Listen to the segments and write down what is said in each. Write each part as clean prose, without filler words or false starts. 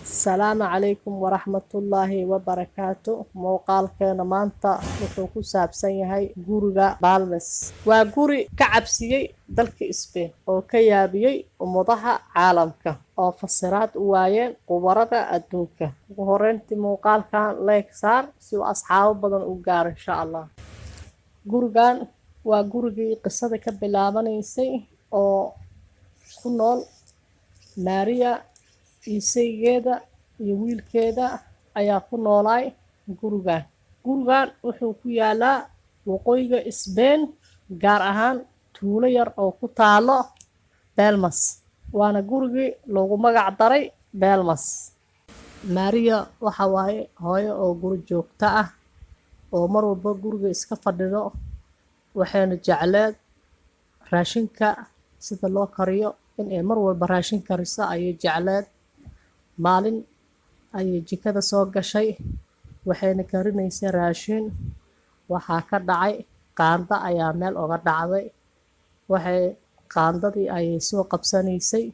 السلام عليكم ورحمة الله وبركاته. موقالكينا مانتا wuxuu ku saabsan yahay guriga Balmes. Waa guri ka cabsiyay dalka Spain oo ka yaabiyay ummadaha caalamka oo fasiraad u waayeen qubarada adduunka. Ugu horeyntii muuqaalkan like saar si uu asxaabo badan u gaaro insha Allah. Gurigan waa gurigii qisada ka bilaabanaysay oo ku nool Maria isaygeeda iyo wiilkeeda ayaa ku noolay gurigan. Gurigan wuxuu ku yaalaa waqooyiga Spain, gaar ahaan tuulo yar oo ku taalo Balmes. Waana gurigii loogu magac daray Balmes. Maria waxa waaye hooyo oo guri joogta ah oo mar walba guriga iska fadhido, waxayna jecleed raashinka sida loo kariyo in ay mar walba raashin kariso ayay jecleed. Maalin ayay jikada soo gashay, waxayna karinaysay raashin. Waxaa ka dhacay qaando ayaa meel uga dhacday. Qaandadii ayay soo qabsanaysay.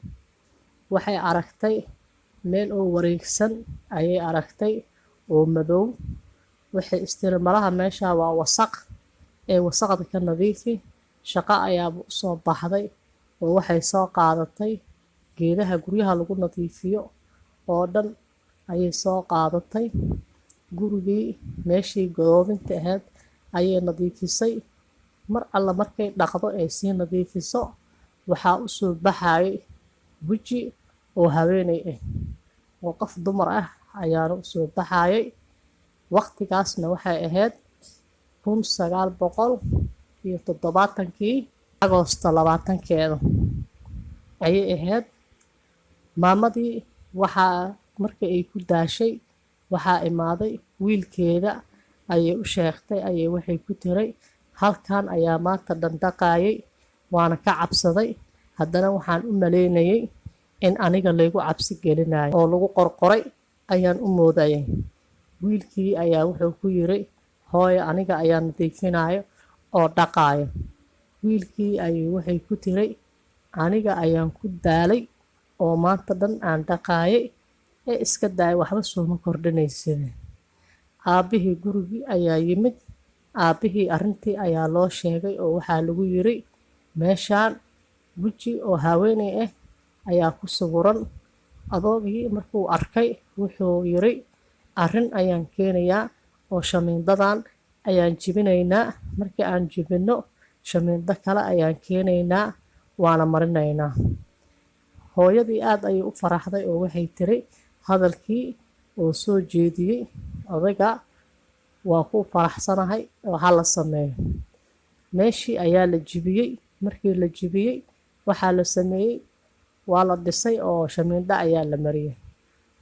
Waxay aragtay meel oo wareegsan ayay aragtay oo madow. Waxay istiri malaha meesha waa wasaq ee wasaqda ka nadiifi. Shaqo ayaa u soo baxday oo waxay soo qaadatay geedaha guryaha lagu nadiifiyo oo dhan ayay soo qaadatay. Gurigii meeshii goobinta ahayd ayay nadiifisay. Mar alla markay dhaqdo ay sii nadiifiso, waxaa u soo baxay waji oo haweeney ah oo qof dumar ah ayaana u soo baxay. Waqtigaasna waxay ahayd 1970kii Agoosto 20keeda ayay ahayd. Maamadii waxaa markii ay ku daashay waxaa imaaday wiilkeeda ayay u sheegtay waxay ku tiray halkan ayaa maanta dandaqayay waana ka cabsaday, haddana waxaan u maleynayay in aniga laygu cabsi gelinayo oo lagu qorqoray ayaan u moodayay. Wiilkii ayaa wuxuu ku yiri hooyo aniga ayaa nadiifinayo oo dhaqayo. Wiilkii ayay waxay ku tiray aniga ayaan ku daalay oo maanta dhan aan dhaqaayay ee iska daay waxba soo ma kordhinaysid. Aabihii gurigii ayaa yimid. Aabihii arrintii ayaa loo sheegay oo waxaa lagu yiri meeshaan waji oo haweeney ah ayaa ku sawiran. Adoogii markuu arkay wuxuu yiri arrin ayaan keenayaa oo shamiindadan ayaan jibinaynaa. Markii aan jibino shamiinda kale ayaan keenaynaa waana marinaynaa. Hooyadii aad ayay u faraxday oo waxay tiri hadalkii oo soo jeediyay odayga waa ku faraxsanahay oo hala sameeyo. Meeshii ayaa la jibiyay. Markii la jibiyay waxaa la sameeyay waa la dhisay oo shamiinda ayaa la mariyay.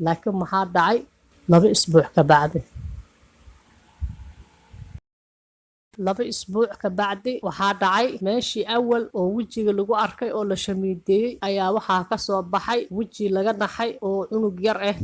Laakiin maxaa dhacay 2 isbuuc ka bacdi? 2 isbuuc ka bacdi waxaa dhacay meeshii awal oo wajiga lagu arkay oo la shamiideeyay ayaa waxaa ka soo baxay waji laga naxay oo cunug yar ah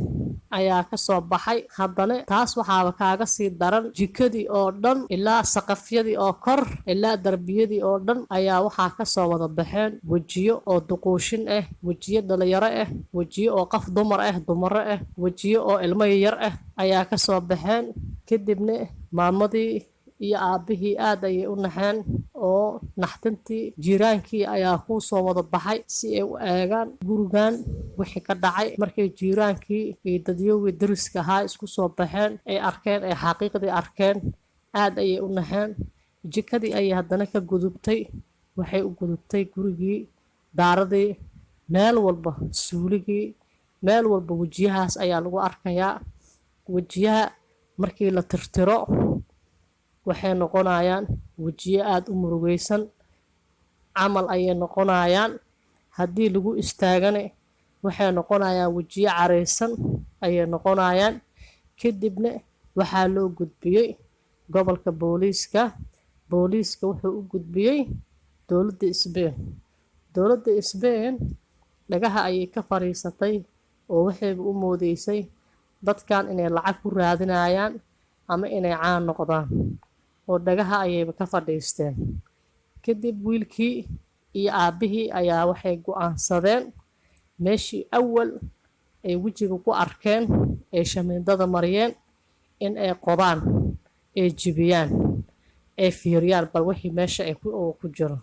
ayaa ka soo baxay. Haddana taas waxaaba kaaga sii daran jikadii oo dhan ilaa saqafyadii oo kor ilaa darbiyadii oo dhan ayaa waxaa ka soo wada baxeen wajiyo oo duquushin ah, wajiyo dhalinyaro ah, wajiyo oo qof dumar ah, dumaro ah, wajiyo oo ilmo yar ah ayaa ka soo baxeen. Kadibna maamadii iyo aabihii aad ayay u naxeen oo naxtintii jiiraankii ayaa ku soo wada baxay si ay u eegaan gurigan wixii ka dhacay. Markay jiiraankii iyo dadyowgii dariska ahaa isku soo baxeen ay arkeen ay xaqiiqdii arkeen aad ayay u naxeen. Jikadii ayay haddana ka gudubtay. Waxay u gudubtay gurigii daaradii meel walba suuligii meel walba wajiyahaas ayaa lagu arkayaa. Wajiyaha markii la tirtiro waxay noqonayaan wajiyo aad u murugaysan camal ayay noqonayaan. Haddii lagu istaagana waxay noqonayaan wajiyo careysan ayay noqonayaan. Kadibna waxaa loo gudbiyay gobolka booliiska. Booliiska wuxuu u gudbiyay dowladda Spain. Dowladda Spain dhagaha ayay ka fariisatay oo waxay u moodeysay dadkan inay lacag ku raadinayaan ama inay caan noqdaan oo dhagaha ayay ka fadhiisteen. kadib wiilkii iyo aabbihii ayaa waxay go'aansadeen meeshii awal ay wejiga ku arkeen ay shamiindada mariyeen in ay qodaan ay jibiyaan ay fiiriyaan bal wixii meesha ku jiro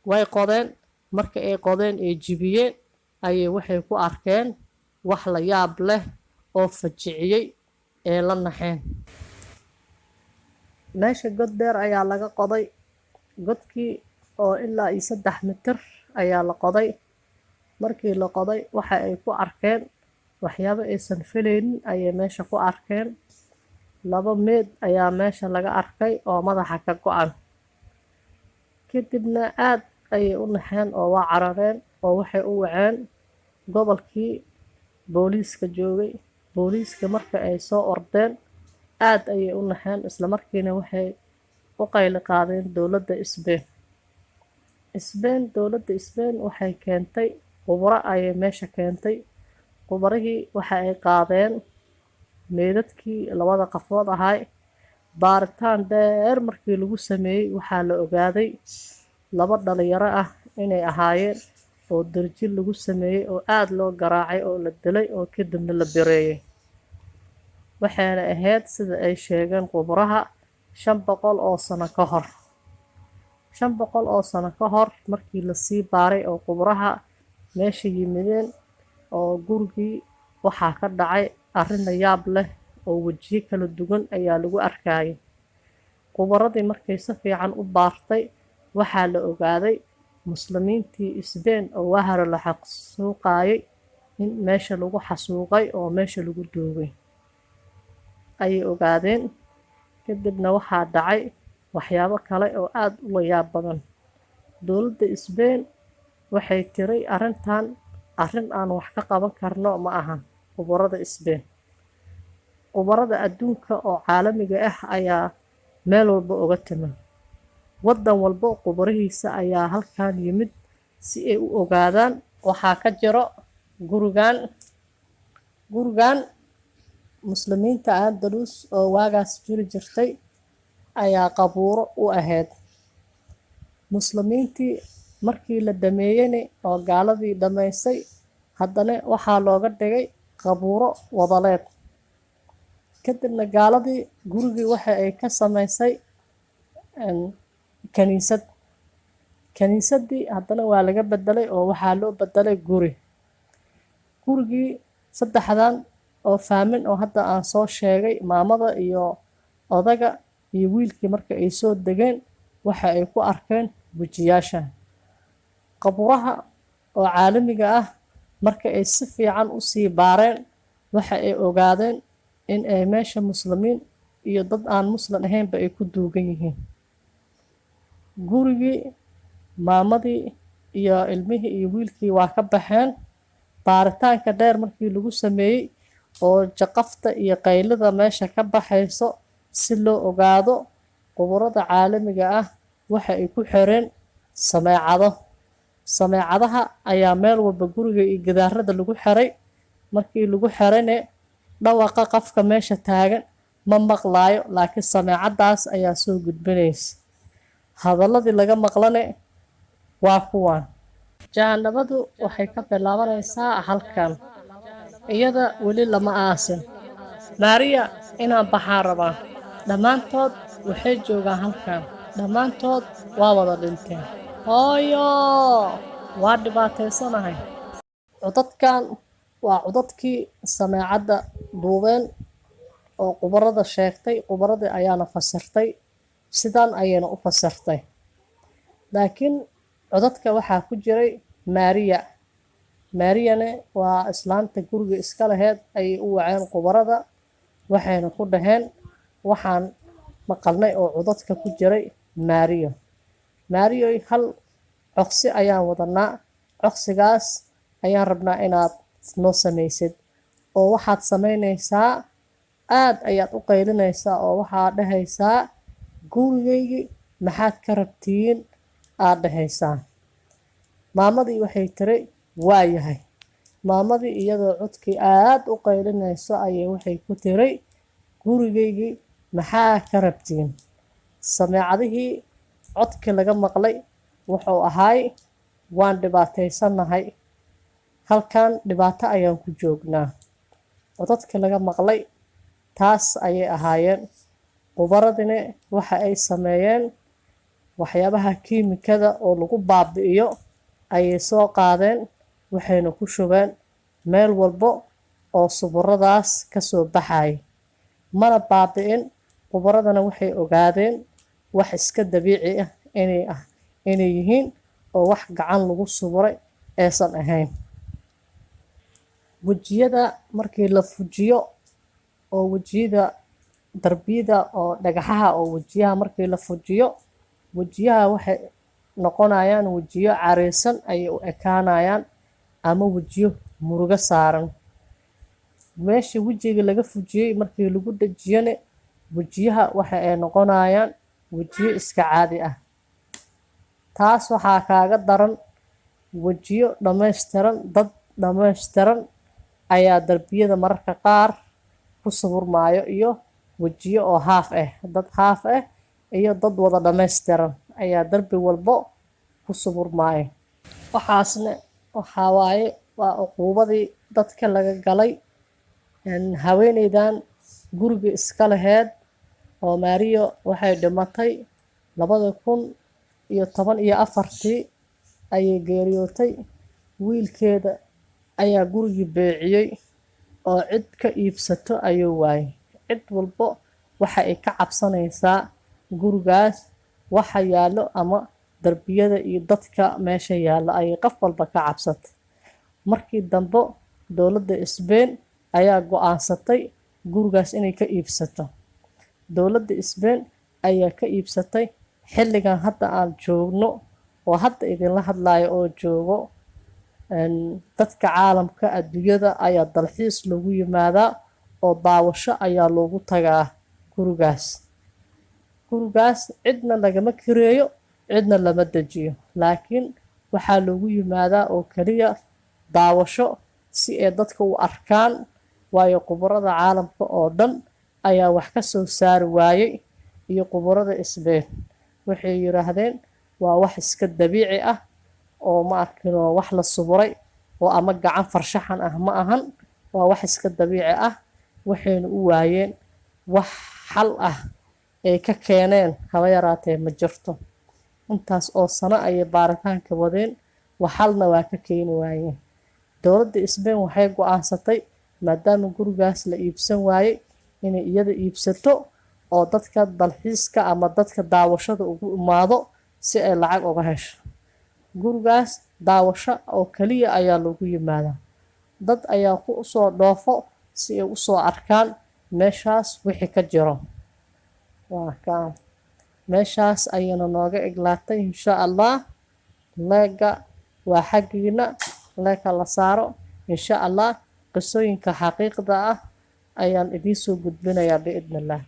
way qodeen marka ay qodeen ay jibiyeen ayay waxay ku arkeen wax la yaab leh oo fajiciyey ee la naxeen meesha god dheer ayaa laga qoday godkii oo ilaa iyo 3 mitir ayaa la qoday markii la qoday waxa ay ku arkeen waxyaabo aysan filaynin ayay meesha ku arkeen 2 meed ayaa meesha laga arkay oo madaxa ka go'an kadibna aad ayay u naxeen oo waa carareen oo waxay u waceen gobolkii booliiska joogay booliiska marka ay soo ordeen aad ayay u naxeen isla markiina waxay u qayli qaadeen dowladda Spain waxay keentay khubaro ayay meesha keentay khubarihii waxa ay qaadeen meedadkii 2 qafood ahay baaritaan dheer markii lagu sameeyey waxaa la ogaaday 2 dhalinyaro ah inay ahaayeen oo darjil lagu sameeyey oo aad loo garaacay oo la dilay oo kadibna la bireeyay waxaana ahayd sida ay sheegeen khubaraha 500 oo sano ka hor 500 oo sano ka hor markii la sii baaray oo khubaraha meesha yimideen oo gurigii waxaa ka dhacay arrin la yaab leh oo wajiyo kala duwan ayaa lagu arkayay khubaradii markay si fiican u baartay waxaa la ogaaday muslimiintii Spain oo waharo la xasuuqayay in meesha lagu xasuuqay oo meesha lagu duugay ayay ogaadeen kadibna waxaa dhacay waxyaabo kale oo aad u yaab badan dowladda Spain waxay tiray arrintan arrin aan wax ka qaban karno ma ahan khubarada Spain khubarada adduunka oo caalamiga ah ayaa meel walba uga timi waddan walba khubarihiisa ayaa halkan yimid si ay u ogaadaan waxaa ka jiro gurigan muslimiinta Andalus oo waagaas jiri jirtay ayaa qabuuro u ahayd muslimiintii markii la dhameeyay oo gaaladii dhameysay haddana waxaa looga dhigay qabuuro wadaaleed kadibna gaaladii gurigii waxa ay ka samaysay kaniisadii haddana waa laga bedelay oo waxaa loo bedelay gurigii 3dan oo faamin oo hadda aan soo sheegay maamada iyo odaga iyo wiilkii marka ay soo degeen waxa ay ku arkeen bujiyaasha qabuuraha oo caalamiga ah marka ay si fiican u sii baareen waxa ay ogaadeen in ay meesha muslimiin iyo dad aan muslim ahaynba ay ku duugan yihiin gurigii maamadii iyo ilmihii iyo wiilkii waa ka baxeen baaritaanka dheer markii lagu sameeyey oo jaqafta iyo qaylada meesha ka baxayso si loo ogaado khubarada caalamiga ah waxa ay ku xireen sameecadaha ayaa meel walba guriga iyo gidaarada lagu xiray markii lagu xirane dhawaqa qafka meesha taagan ma maqlaayo laakiin sameecadaas ayaa soo gudbinaysa hadalladii laga maqlane waa kuwan jahanabadu waxay ka bilaabanaysaa halkan iyada weli lama aasin maariya inaan baxaan rabaa dhammaantood waxay joogaan halkan dhammaantood waa wada dhinteen hooyo waa dhibaataysanahay codadkan waa codadkii sameecadda duubeen oo khubarada sheegtay khubaradii ayaana fasirtay sidaan ayayna u fasirtay laakiin codadka waxaa ku jiray maariyane waa islaanta guriga iska laheyd ayay u waceen khubarada waxayna ku dhaheen waxaan maqalnay oo codadka ku jiray maariyoy hal codsi ayaan wadanaa codsigaas ayaan rabnaa inaad noo samaysid oo waxaad samaynaysaa aad ayaad u qaylinaysaa oo waxaad dhahaysaa gurigaygii maxaad ka rabtiin aad dhahaysaa maamadii waxay tiri waa yahay maamadii iyadoo codkii aad u qaylinayso ayay waxay ku tiri gurigaygii maxaa ka rabtiin sameecadihii codkii laga maqlay wuxuu ahaay waan dhibaataysanahay, halkan dhibaato ayaan ku joognaa. codadkii laga maqlay taas ayay ahaayeen. khubaradina waxa ay sameeyeen waxyaabaha kiimikada oo lagu baabi'iyo ayay soo qaadeen, waxayna ku shubeen meel walbo oo suburadaas ka soo baxay. mana baabi'in. khubaradana waxay ogaadeen wax iska dabiici inay yihiin oo wax gacan lagu suburay aysan ahayn. wejiyada markii la fujiyo oo wejiyada darbiyada oo dhagaxaha oo wejiyaha markii la fujiyo, wejiyaha waxay noqonayaan wejiyo cariisan ayay u ekaanayaan ama wejiyo murugo saaran. meeshii wejiga laga fujiyey markii lagu dhajiyane wejiyaha waxa ay noqonayaan wejiyo iska caadi ah. taas waxaa kaaga daran wejiyo dhammaystiran, dad dhammaystiran ayaa darbiyada mararka qaar ku sawirmaayo, iyo wejiyo oo haaf ah, dad haaf ah iyo dad wada dhammaystiran ayaa darbi walbo ku sawirmaayo. waxaasna waxaa waaye waa cuquubadii dadka laga galay. haweeneydan guriga iska laheyd oo Maariyo waxay dhimatay 2014 ayay geeriyootay. wiilkeeda ayaa gurigii beeciyey oo cid ka iibsato ayuu waayay. cid walbo waxa ay ka cabsanaysaa gurigaas waxa yaallo ama darbiyada iyo dadka meesha yaallo ayay qof walba ka cabsatay. markii dambe dowladda Spain ayaa go'aansatay gurigaas inay ka iibsato. dowladda Spain ayaa ka iibsatay. xilligan hadda aan joogno oo hadda idinla hadlayo oo joogo, dadka caalamka adduunyada ayaa dalxiis lagu yimaadaa oo daawasho ayaa loogu tagaa gurigaas. cidna lagama kireeyo, cidna lama dejiyo, laakiin waxaa loogu yimaadaa oo kaliya daawasho si ay dadka u arkaan. waayo khubarada caalamka oo dhan ayaa wax ka soo saari waayey, iyo khubarada Spain waxay yiraahdeen waa wax iska dabiici ah oo ma arkino wax la suburay oo ama gacan farshaxan ah ma ahan, waa wax iska dabiici ah. waxayna u waayeen wax xal ah ay ka keeneen haba yaraatee ma jirto. intaas oo sano ayay baaritaanka wadeen, wax xalna waa ka keeni waayeen. dowladda Spain waxay go'aansatay maadaama gurigaas la iibsan waayey inay iyada iibsato oo dadka dalxiiska ama dadka daawashada ugu imaado si ay lacag uga hesho. gurigaas daawasho oo kaliya ayaa lagu yimaadaa. dad ayaa ku soo dhoofo si ay u soo arkaan meeshaas wixii ka jiro. meeshaas ayayna nooga eglaatay. insha allah leega waa xaggiina, leeka la saaro. insha allah qisooyinka xaqiiqda ah ayaan idiin soo gudbinayaa biidni illah.